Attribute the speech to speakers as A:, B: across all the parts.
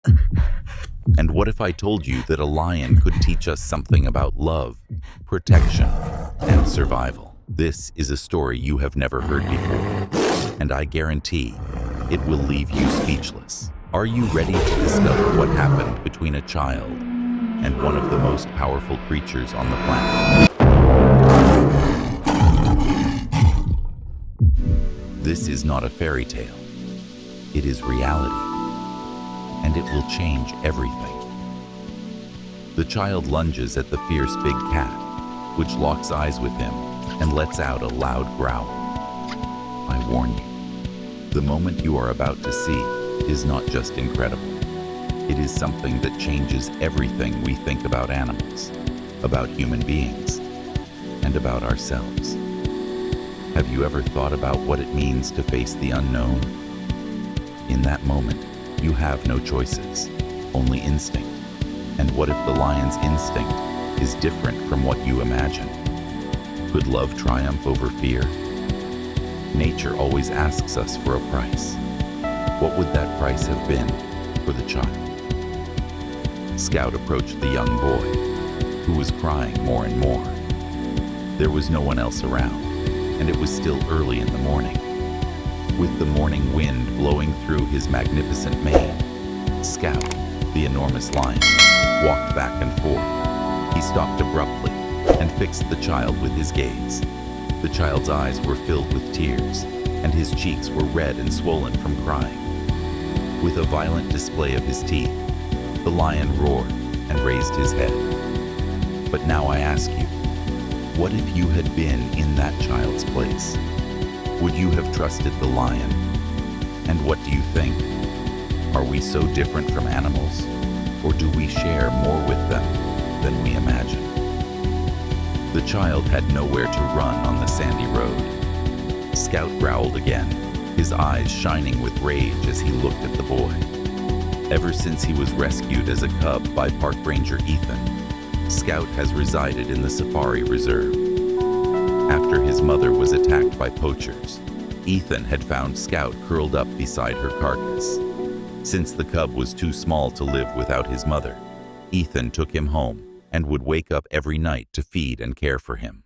A: And what if I told you that a lion could teach us something about love, protection, and survival? This is a story you have never heard before, and I guarantee it will leave you speechless. Are you ready to discover what happened between a child and one of the most powerful creatures on the planet? This is not a fairy tale. It is reality, and it will change everything. The child lunges at the fierce big cat, which locks eyes with him and lets out a loud growl. I warn you, the moment you are about to see is not just incredible. It is something that changes everything we think about animals, about human beings, and about ourselves. Have you ever thought about what it means to face the unknown? In that moment, you have no choices, only instinct. And what if the lion's instinct is different from what you imagined? Could love triumph over fear? Nature always asks us for a price. What would that price have been for the child? Scout approached the young boy, who was crying more and more. There was no one else around, and it was still early in the morning. With the morning wind blowing through his magnificent mane, Scout, the enormous lion, walked back and forth. He stopped abruptly and fixed the child with his gaze. The child's eyes were filled with tears, and his cheeks were red and swollen from crying. With a violent display of his teeth, the lion roared and raised his head. But now I ask you, what if you had been in that child's place? Would you have trusted the lion? And what do you think? Are we so different from animals, or do we share more with them than we imagine? The child had nowhere to run on the sandy road. Scout growled again, his eyes shining with rage as he looked at the boy. Ever since he was rescued as a cub by Park Ranger Ethan, Scout has resided in the Safari Reserve. After his mother was attacked by poachers, Ethan had found Scout curled up beside her carcass. Since the cub was too small to live without his mother, Ethan took him home and would wake up every night to feed and care for him.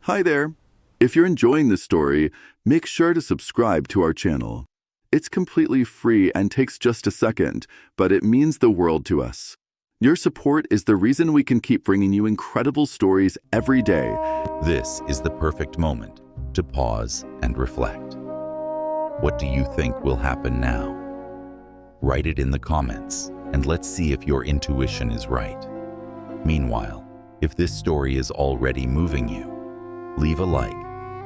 B: Hi there. If you're enjoying this story, make sure to subscribe to our channel. It's completely free and takes just a second, but it means the world to us. Your support is the reason we can keep bringing you incredible stories every day.
A: This is the perfect moment to pause and reflect. What do you think will happen now? Write it in the comments, and let's see if your intuition is right. Meanwhile, if this story is already moving you, leave a like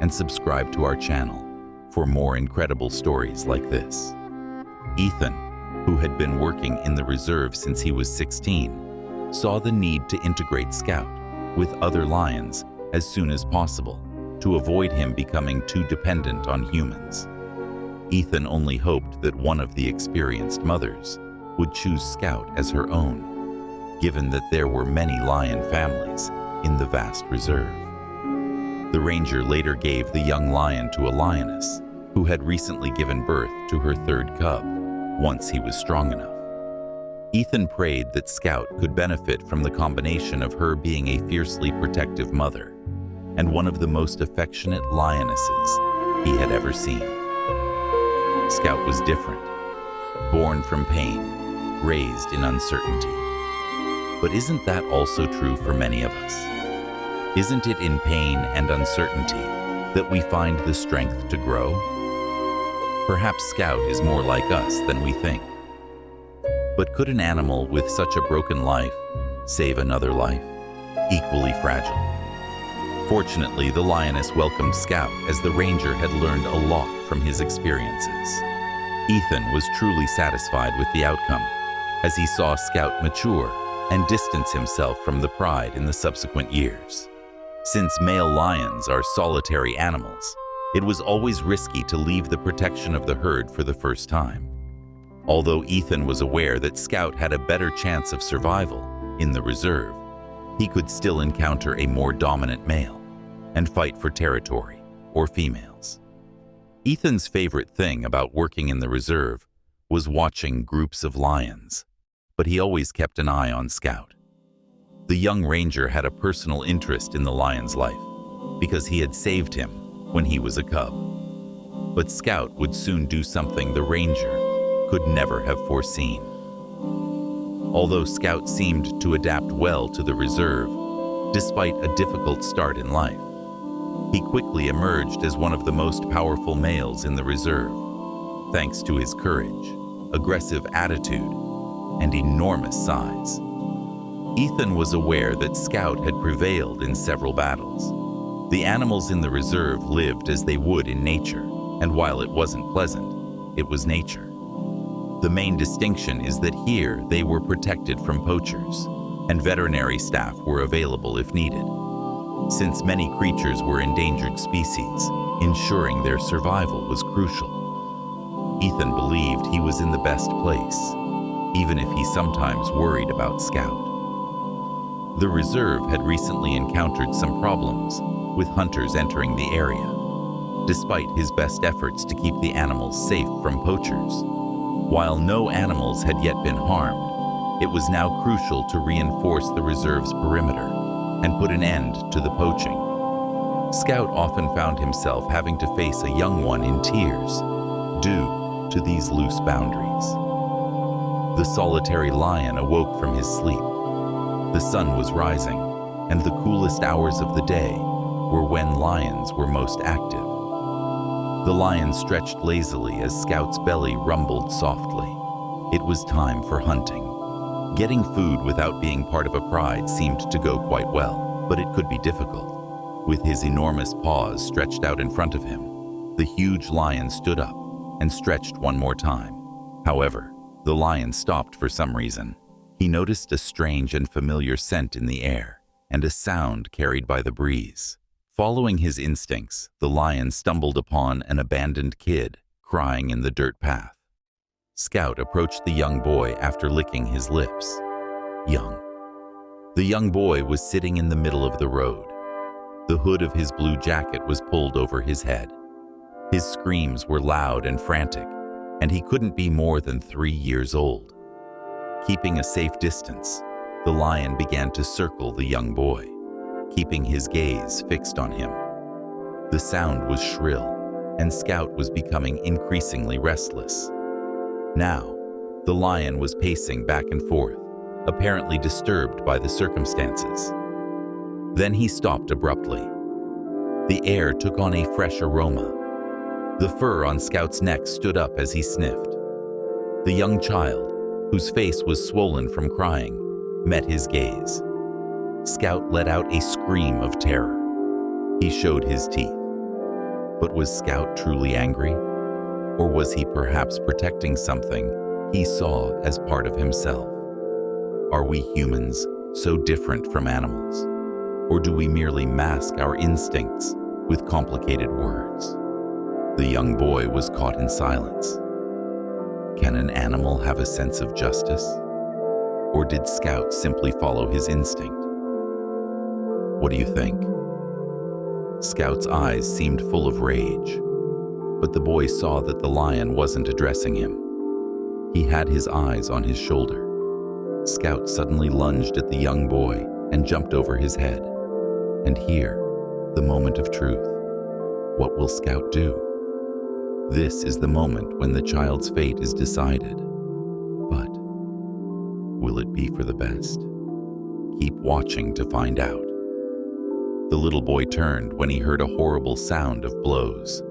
A: and subscribe to our channel for more incredible stories like this. Ethan, who had been working in the reserve since he was 16, saw the need to integrate Scout with other lions as soon as possible to avoid him becoming too dependent on humans. Ethan only hoped that one of the experienced mothers would choose Scout as her own, given that there were many lion families in the vast reserve. The ranger later gave the young lion to a lioness who had recently given birth to her third cub once he was strong enough. Ethan prayed that Scout could benefit from the combination of her being a fiercely protective mother and one of the most affectionate lionesses he had ever seen. Scout was different, born from pain, raised in uncertainty. But isn't that also true for many of us? Isn't it in pain and uncertainty that we find the strength to grow? Perhaps Scout is more like us than we think. But could an animal with such a broken life save another life, equally fragile? Fortunately, the lioness welcomed Scout as the ranger had learned a lot from his experiences. Ethan was truly satisfied with the outcome as he saw Scout mature and distance himself from the pride in the subsequent years. Since male lions are solitary animals, it was always risky to leave the protection of the herd for the first time. Although Ethan was aware that Scout had a better chance of survival in the reserve, he could still encounter a more dominant male and fight for territory or females. Ethan's favorite thing about working in the reserve was watching groups of lions, but he always kept an eye on Scout. The young ranger had a personal interest in the lion's life because he had saved him when he was a cub. But Scout would soon do something the ranger could never have foreseen. Although Scout seemed to adapt well to the reserve, despite a difficult start in life, he quickly emerged as one of the most powerful males in the reserve, thanks to his courage, aggressive attitude, and enormous size. Ethan was aware that Scout had prevailed in several battles. The animals in the reserve lived as they would in nature, and while it wasn't pleasant, it was nature. The main distinction is that here they were protected from poachers, and veterinary staff were available if needed. Since many creatures were endangered species, ensuring their survival was crucial. Ethan believed he was in the best place, even if he sometimes worried about Scout. The reserve had recently encountered some problems with hunters entering the area. Despite his best efforts to keep the animals safe from poachers, while no animals had yet been harmed, it was now crucial to reinforce the reserve's perimeter and put an end to the poaching. Scout often found himself having to face a young one in tears due to these loose boundaries. The solitary lion awoke from his sleep. The sun was rising, and the coolest hours of the day were when lions were most active. The lion stretched lazily as Scout's belly rumbled softly. It was time for hunting. Getting food without being part of a pride seemed to go quite well, but it could be difficult. With his enormous paws stretched out in front of him, the huge lion stood up and stretched one more time. However, the lion stopped for some reason. He noticed a strange and familiar scent in the air and a sound carried by the breeze. Following his instincts, the lion stumbled upon an abandoned kid crying in the dirt path. Scout approached the young boy after licking his lips. The young boy was sitting in the middle of the road. The hood of his blue jacket was pulled over his head. His screams were loud and frantic, and he couldn't be more than 3 years old. Keeping a safe distance, the lion began to circle the young boy, keeping his gaze fixed on him. The sound was shrill, and Scout was becoming increasingly restless. Now, the lion was pacing back and forth, apparently disturbed by the circumstances. Then he stopped abruptly. The air took on a fresh aroma. The fur on Scout's neck stood up as he sniffed. The young child, whose face was swollen from crying, met his gaze. Scout let out a scream of terror. He showed his teeth. But was Scout truly angry? Or was he perhaps protecting something he saw as part of himself? Are we humans so different from animals? Or do we merely mask our instincts with complicated words? The young boy was caught in silence. Can an animal have a sense of justice? Or did Scout simply follow his instinct? What do you think? Scout's eyes seemed full of rage, but the boy saw that the lion wasn't addressing him. He had his eyes on his shoulder. Scout suddenly lunged at the young boy and jumped over his head. And here, the moment of truth. What will Scout do? This is the moment when the child's fate is decided. But will it be for the best? Keep watching to find out. The little boy turned when he heard a horrible sound of blows.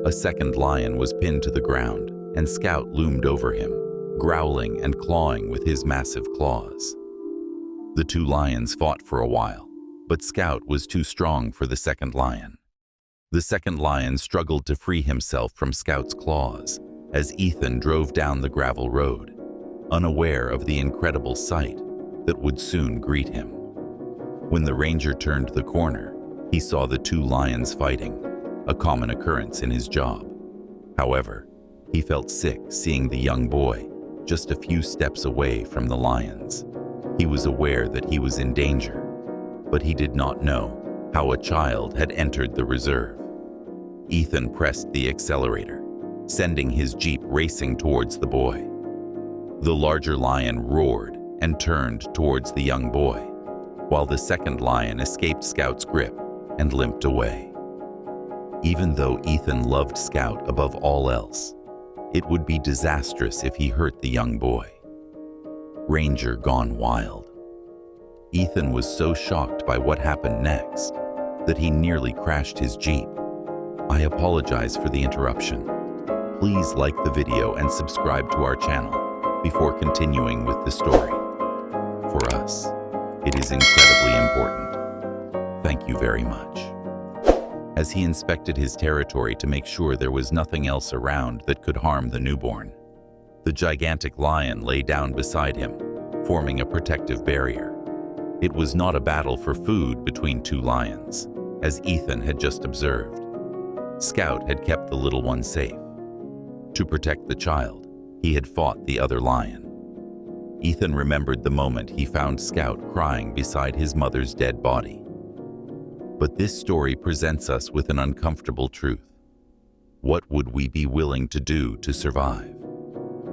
A: A second lion was pinned to the ground, and Scout loomed over him, growling and clawing with his massive claws. The two lions fought for a while, but Scout was too strong for the second lion. The second lion struggled to free himself from Scout's claws as Ethan drove down the gravel road, unaware of the incredible sight that would soon greet him. When the ranger turned the corner, he saw the two lions fighting, a common occurrence in his job. However, he felt sick seeing the young boy just a few steps away from the lions. He was aware that he was in danger, but he did not know how a child had entered the reserve. Ethan pressed the accelerator, sending his jeep racing towards the boy. The larger lion roared and turned towards the young boy, while the second lion escaped Scout's grip and limped away. Even though Ethan loved Scout above all else, it would be disastrous if he hurt the young boy. Ranger gone wild. Ethan was so shocked by what happened next that he nearly crashed his jeep. I apologize for the interruption. Please like the video and subscribe to our channel before continuing with the story. For us, it is incredibly important. Thank you very much. As he inspected his territory to make sure there was nothing else around that could harm the newborn, the gigantic lion lay down beside him, forming a protective barrier. It was not a battle for food between two lions, as Ethan had just observed. Scout had kept the little one safe. To protect the child, he had fought the other lion. Ethan remembered the moment he found Scout crying beside his mother's dead body. But this story presents us with an uncomfortable truth. What would we be willing to do to survive?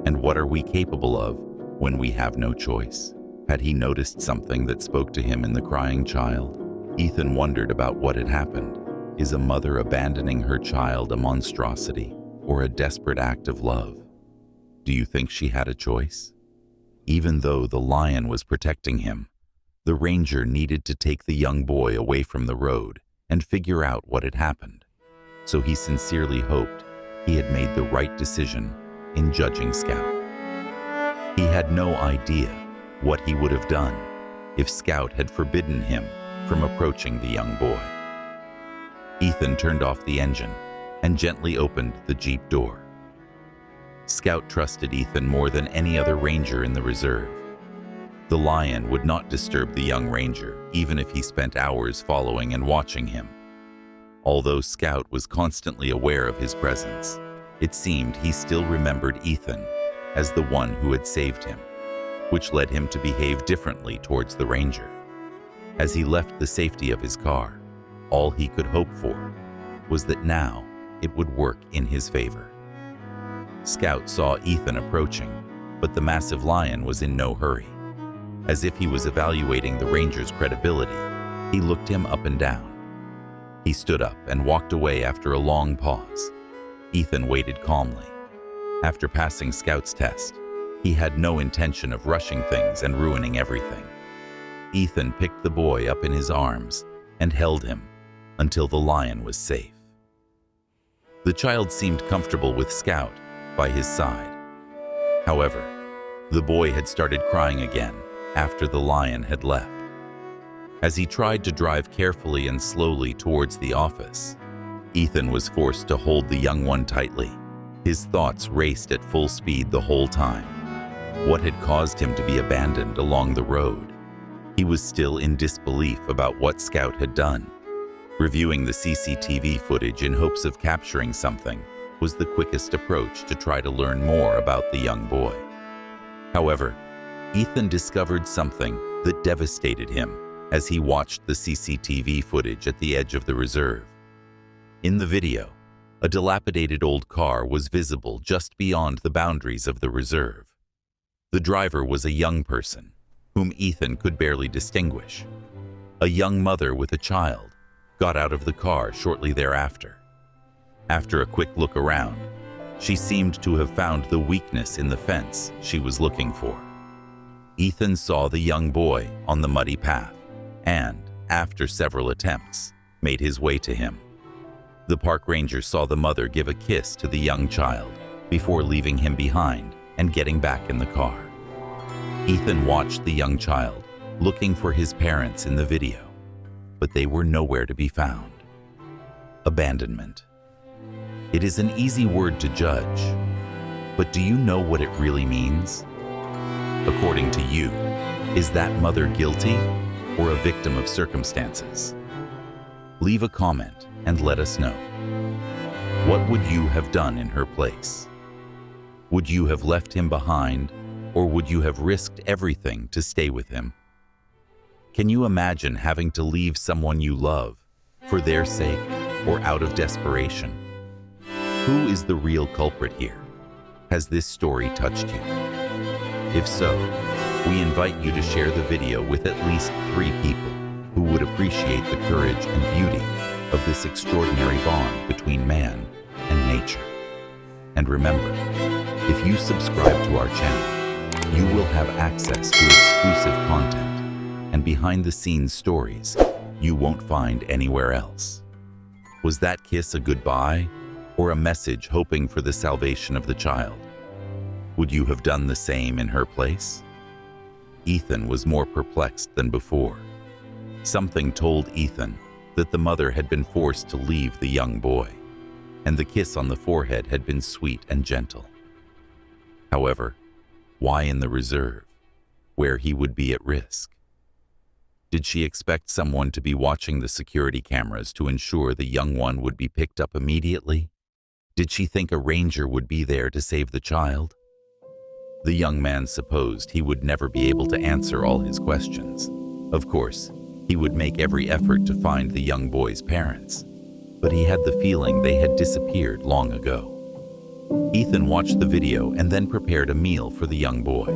A: And what are we capable of when we have no choice? Had he noticed something that spoke to him in the crying child? Ethan wondered about what had happened. Is a mother abandoning her child a monstrosity or a desperate act of love? Do you think she had a choice? Even though the lion was protecting him, the ranger needed to take the young boy away from the road and figure out what had happened. So he sincerely hoped he had made the right decision in judging Scout. He had no idea what he would have done if Scout had forbidden him from approaching the young boy. Ethan turned off the engine and gently opened the jeep door. Scout trusted Ethan more than any other ranger in the reserve. The lion would not disturb the young ranger, even if he spent hours following and watching him. Although Scout was constantly aware of his presence, it seemed he still remembered Ethan as the one who had saved him, which led him to behave differently towards the ranger. As he left the safety of his car, all he could hope for was that now it would work in his favor. Scout saw Ethan approaching, but the massive lion was in no hurry. As if he was evaluating the ranger's credibility, he looked him up and down. He stood up and walked away after a long pause. Ethan waited calmly. After passing Scout's test, he had no intention of rushing things and ruining everything. Ethan picked the boy up in his arms and held him until the lion was safe. The child seemed comfortable with Scout by his side. However, the boy had started crying again after the lion had left. As he tried to drive carefully and slowly towards the office, Ethan was forced to hold the young one tightly. His thoughts raced at full speed the whole time. What had caused him to be abandoned along the road? He was still in disbelief about what Scout had done. Reviewing the CCTV footage in hopes of capturing something was the quickest approach to try to learn more about the young boy. However, Ethan discovered something that devastated him as he watched the CCTV footage at the edge of the reserve. In the video, a dilapidated old car was visible just beyond the boundaries of the reserve. The driver was a young person, whom Ethan could barely distinguish. A young mother with a child got out of the car shortly thereafter. After a quick look around, she seemed to have found the weakness in the fence she was looking for. Ethan saw the young boy on the muddy path and, after several attempts, made his way to him. The park ranger saw the mother give a kiss to the young child before leaving him behind and getting back in the car. Ethan watched the young child looking for his parents in the video, but they were nowhere to be found. Abandonment. It is an easy word to judge, but do you know what it really means? According to you, is that mother guilty or a victim of circumstances? Leave a comment and let us know. What would you have done in her place? Would you have left him behind, or would you have risked everything to stay with him? Can you imagine having to leave someone you love for their sake or out of desperation? Who is the real culprit here? Has this story touched you? If so, we invite you to share the video with at least 3 people who would appreciate the courage and beauty of this extraordinary bond between man and nature. And remember, if you subscribe to our channel, you will have access to exclusive content and behind-the-scenes stories you won't find anywhere else. Was that kiss a goodbye or a message hoping for the salvation of the child? Would you have done the same in her place? Ethan was more perplexed than before. Something told Ethan that the mother had been forced to leave the young boy, and the kiss on the forehead had been sweet and gentle. However, why in the reserve, where he would be at risk? Did she expect someone to be watching the security cameras to ensure the young one would be picked up immediately? Did she think a ranger would be there to save the child? The young man supposed he would never be able to answer all his questions. Of course, he would make every effort to find the young boy's parents, but he had the feeling they had disappeared long ago. Ethan watched the video and then prepared a meal for the young boy.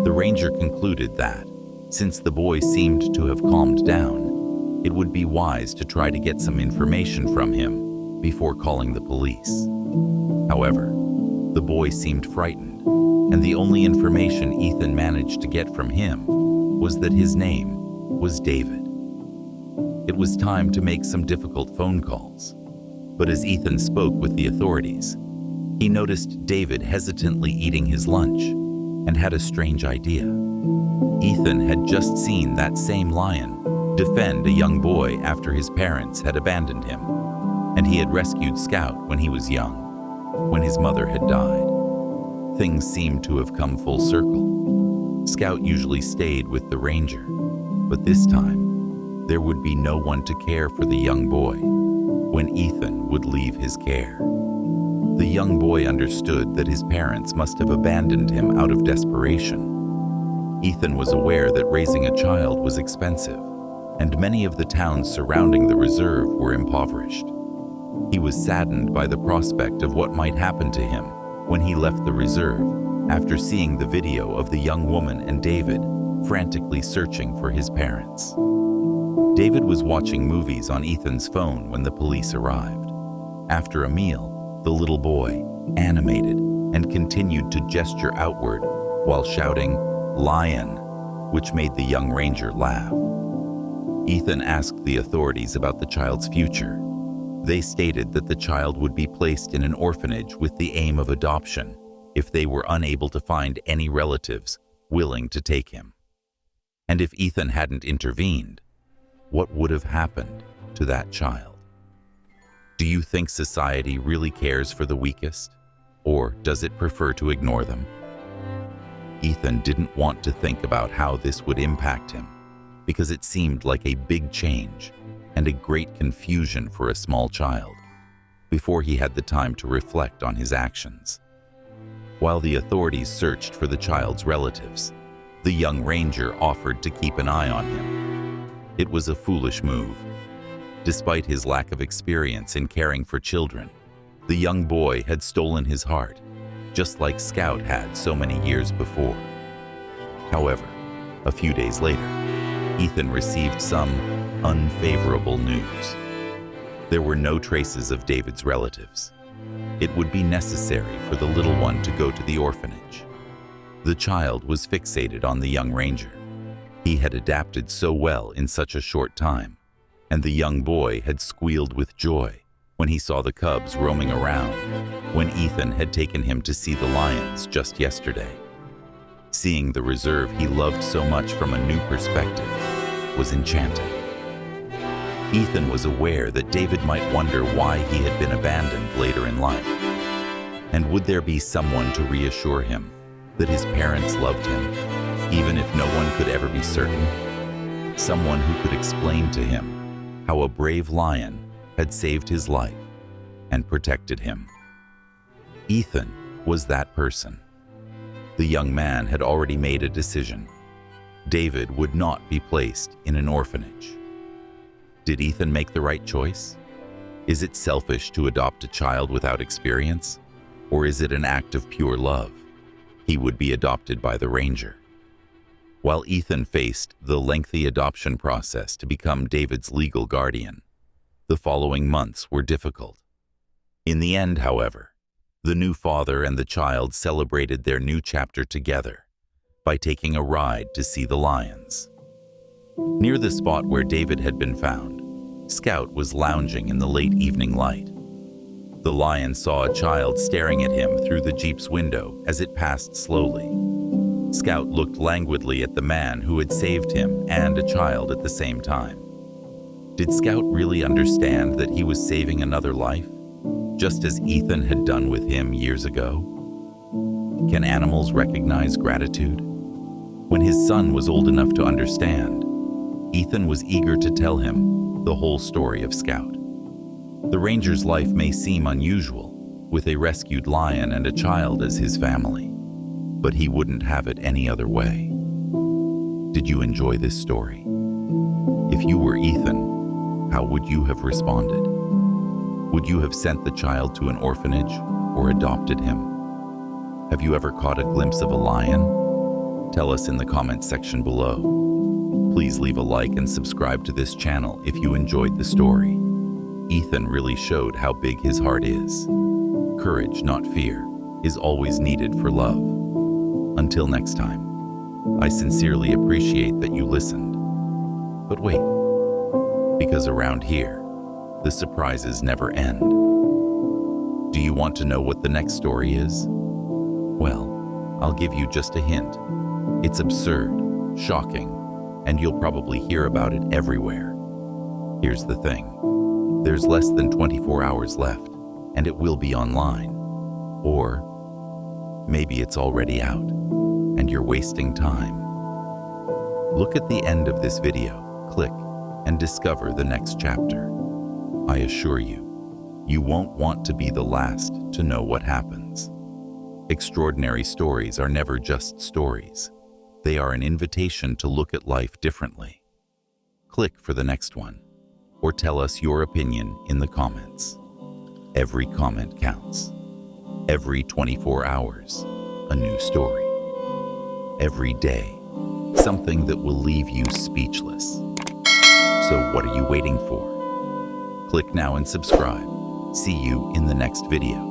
A: The ranger concluded that, since the boy seemed to have calmed down, it would be wise to try to get some information from him before calling the police. However, the boy seemed frightened, and the only information Ethan managed to get from him was that his name was David. It was time to make some difficult phone calls, but as Ethan spoke with the authorities, he noticed David hesitantly eating his lunch and had a strange idea. Ethan had just seen that same lion defend a young boy after his parents had abandoned him, and he had rescued Scout when he was young, when his mother had died. Things seemed to have come full circle. Scout usually stayed with the ranger, but this time, there would be no one to care for the young boy when Ethan would leave his care. The young boy understood that his parents must have abandoned him out of desperation. Ethan was aware that raising a child was expensive, and many of the towns surrounding the reserve were impoverished. He was saddened by the prospect of what might happen to him when he left the reserve after seeing the video of the young woman and David frantically searching for his parents. David was watching movies on Ethan's phone when the police arrived. After a meal, the little boy, animated, and continued to gesture outward while shouting, "Lion," which made the young ranger laugh. Ethan asked the authorities about the child's future. They stated that the child would be placed in an orphanage with the aim of adoption if they were unable to find any relatives willing to take him. And if Ethan hadn't intervened, what would have happened to that child? Do you think society really cares for the weakest, or does it prefer to ignore them? Ethan didn't want to think about how this would impact him, because it seemed like a big change and a great confusion for a small child, before he had the time to reflect on his actions. While the authorities searched for the child's relatives, the young ranger offered to keep an eye on him. It was a foolish move. Despite his lack of experience in caring for children, the young boy had stolen his heart, just like Scout had so many years before. However, a few days later, Ethan received some unfavorable news. There were no traces of David's relatives. It would be necessary for the little one to go to the orphanage. The child was fixated on the young ranger. He had adapted so well in such a short time, and the young boy had squealed with joy when he saw the cubs roaming around, when Ethan had taken him to see the lions just yesterday. Seeing the reserve he loved so much from a new perspective was enchanting. Ethan was aware that David might wonder why he had been abandoned later in life. And would there be someone to reassure him that his parents loved him, even if no one could ever be certain? Someone who could explain to him how a brave lion had saved his life and protected him. Ethan was that person. The young man had already made a decision. David would not be placed in an orphanage. Did Ethan make the right choice? Is it selfish to adopt a child without experience? Or is it an act of pure love? He would be adopted by the ranger. While Ethan faced the lengthy adoption process to become David's legal guardian, the following months were difficult. In the end, however, the new father and the child celebrated their new chapter together by taking a ride to see the lions. Near the spot where David had been found, Scout was lounging in the late evening light. The lion saw a child staring at him through the Jeep's window as it passed slowly. Scout looked languidly at the man who had saved him and a child at the same time. Did Scout really understand that he was saving another life, just as Ethan had done with him years ago? Can animals recognize gratitude? When his son was old enough to understand, Ethan was eager to tell him the whole story of Scout. The ranger's life may seem unusual, with a rescued lion and a child as his family, but he wouldn't have it any other way. Did you enjoy this story? If you were Ethan, how would you have responded? Would you have sent the child to an orphanage or adopted him? Have you ever caught a glimpse of a lion? Tell us in the comments section below. Please leave a like and subscribe to this channel if you enjoyed the story. Ethan really showed how big his heart is. Courage, not fear, is always needed for love. Until next time, I sincerely appreciate that you listened. But wait, because around here, the surprises never end. Do you want to know what the next story is? Well, I'll give you just a hint. It's absurd, shocking, and you'll probably hear about it everywhere. Here's the thing. There's less than 24 hours left, and it will be online. Or maybe it's already out, and you're wasting time. Look at the end of this video, click, and discover the next chapter. I assure you, you won't want to be the last to know what happens. Extraordinary stories are never just stories. They are an invitation to look at life differently. Click for the next one, or tell us your opinion in the comments. Every comment counts. Every 24 hours, a new story. Every day, something that will leave you speechless. So what are you waiting for? Click now and subscribe. See you in the next video.